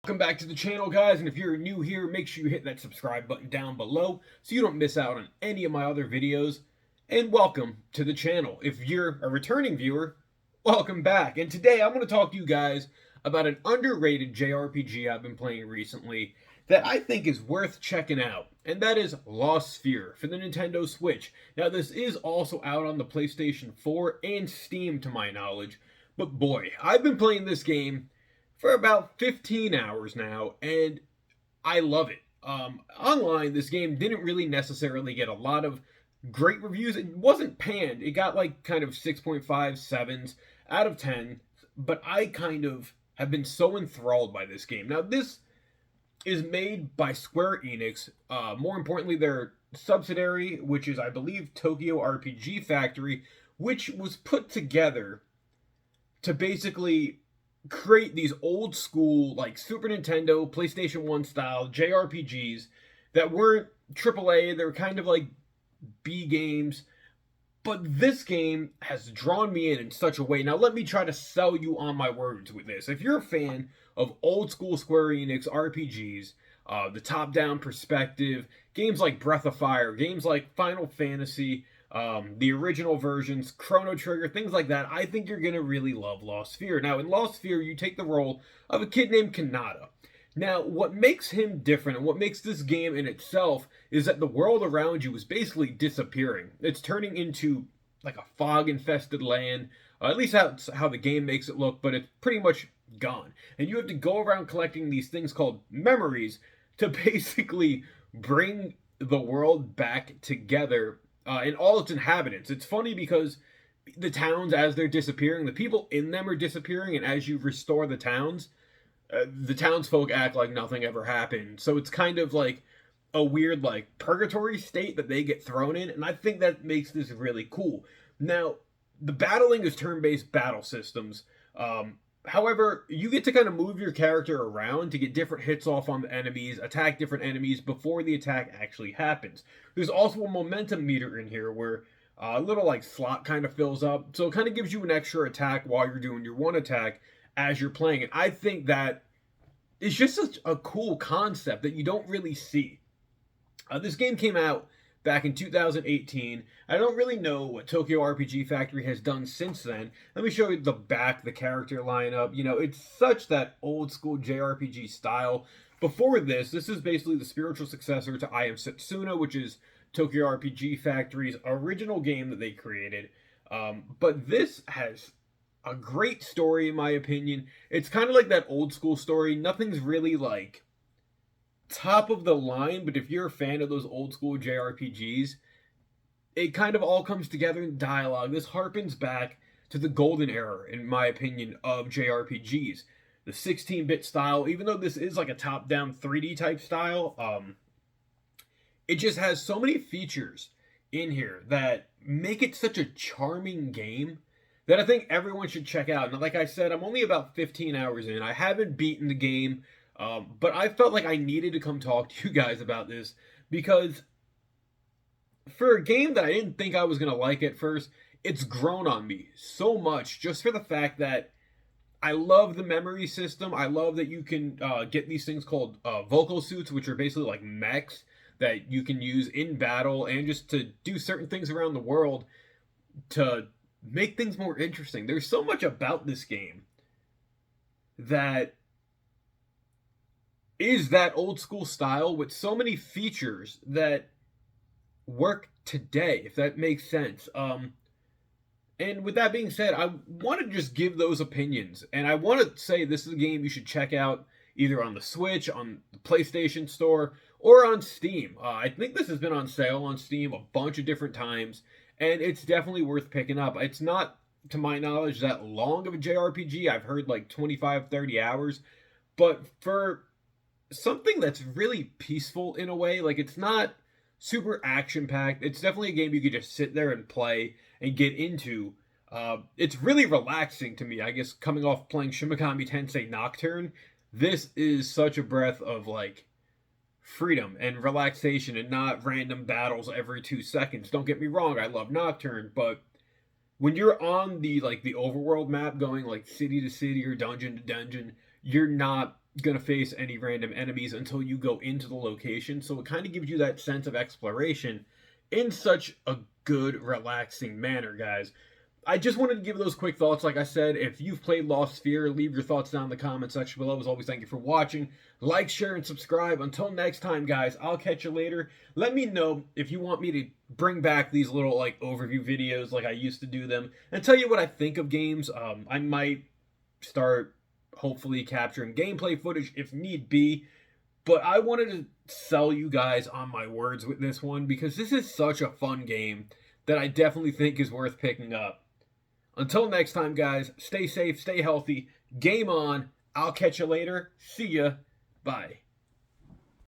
Welcome back to the channel, guys, and if you're new here, make sure you hit that subscribe button down below so you don't miss out on any of my other videos, and welcome to the channel. If you're a returning viewer, welcome back, and today I'm going to talk to you guys about an underrated JRPG I've been playing recently that I think is worth checking out, and that is Lost Sphear for the Nintendo Switch. Now, this is also out on the PlayStation 4 and Steam to my knowledge, but boy, I've been playing this game for about 15 hours now, and I love it. Online, this game didn't really necessarily get a lot of great reviews. It wasn't panned. It got like kind of 6.57s out of 10, but I kind of have been so enthralled by this game. Now, this is made by Square Enix. More importantly, their subsidiary, which is, I believe, Tokyo RPG Factory, which was put together to basically create these old school, like Super Nintendo, PlayStation 1 style JRPGs that weren't AAA. They were kind of like B games. But this game has drawn me in such a way. Now, let me try to sell you on my words with this. If you're a fan of old school Square Enix RPGs, the top down perspective, games like Breath of Fire, games like Final Fantasy, the original versions, Chrono Trigger, things like that, I think you're going to really love Lost Sphear. Now, in Lost Sphear, you take the role of a kid named Kanata. Now, what makes him different and what makes this game in itself is that the world around you is basically disappearing. It's turning into like a fog-infested land. At least that's how the game makes it look, but it's pretty much gone. And you have to go around collecting these things called memories to basically bring the world back together and all its inhabitants. It's funny because the towns, as they're disappearing, the people in them are disappearing, and as you restore the townsfolk act like nothing ever happened. So it's kind of like a weird, like, purgatory state that they get thrown in, and I think that makes this really cool. Now, the battling is turn-based battle systems. However, you get to kind of move your character around to get different hits off on the enemies, attack different enemies before the attack actually happens. There's also a momentum meter in here where a little like slot kind of fills up, so it kind of gives you an extra attack while you're doing your one attack as you're playing. And I think that is just such a cool concept that you don't really see. This game came out back in 2018. I don't really know what Tokyo RPG Factory has done since then. Let me show you the character lineup. You know, it's such that old school JRPG style. Before this is basically the spiritual successor to I Am Setsuna, which is Tokyo RPG Factory's original game that they created. But this has a great story, in my opinion. It's kind of like that old school story. Nothing's really like top of the line, but if you're a fan of those old school JRPGs, it kind of all comes together in dialogue. This harpens back to the golden era, in my opinion, of JRPGs. The 16-bit style, even though this is like a top-down 3D type style, it just has so many features in here that make it such a charming game that I think everyone should check out. And like I said, I'm only about 15 hours in. I haven't beaten the game. But I felt like I needed to come talk to you guys about this because for a game that I didn't think I was going to like at first, it's grown on me so much just for the fact that I love the memory system. I love that you can get these things called vocal suits, which are basically like mechs that you can use in battle and just to do certain things around the world to make things more interesting. There's so much about this game that is that old school style with so many features that work today, if that makes sense. And with that being said, I want to just give those opinions, and I want to say this is a game you should check out either on the Switch, on the PlayStation Store, or on Steam. I think this has been on sale on Steam a bunch of different times, and it's definitely worth picking up. It's not, to my knowledge, that long of a JRPG. I've heard like 25, 30 hours, but for something that's really peaceful in a way, like it's not super action packed. It's definitely a game you could just sit there and play and get into. It's really relaxing to me. I guess coming off playing Shin Megami Tensei Nocturne, this is such a breath of like freedom and relaxation and not random battles every 2 seconds. Don't get me wrong, I love Nocturne, but when you're on the overworld map going like city to city or dungeon to dungeon, you're not gonna face any random enemies until you go into the location. So it kind of gives you that sense of exploration in such a good, relaxing manner, guys. I just wanted to give those quick thoughts. Like I said, if you've played Lost Sphear, leave your thoughts down in the comment section below. As always, thank you for watching. Like, share, and subscribe. Until next time, guys, I'll catch you later. Let me know if you want me to bring back these little like overview videos like I used to do them and tell you what I think of games. I might start hopefully capturing gameplay footage if need be. But I wanted to sell you guys on my words with this one because this is such a fun game that I definitely think is worth picking up. Until next time, guys, stay safe, stay healthy, game on. I'll catch you later. See ya. Bye.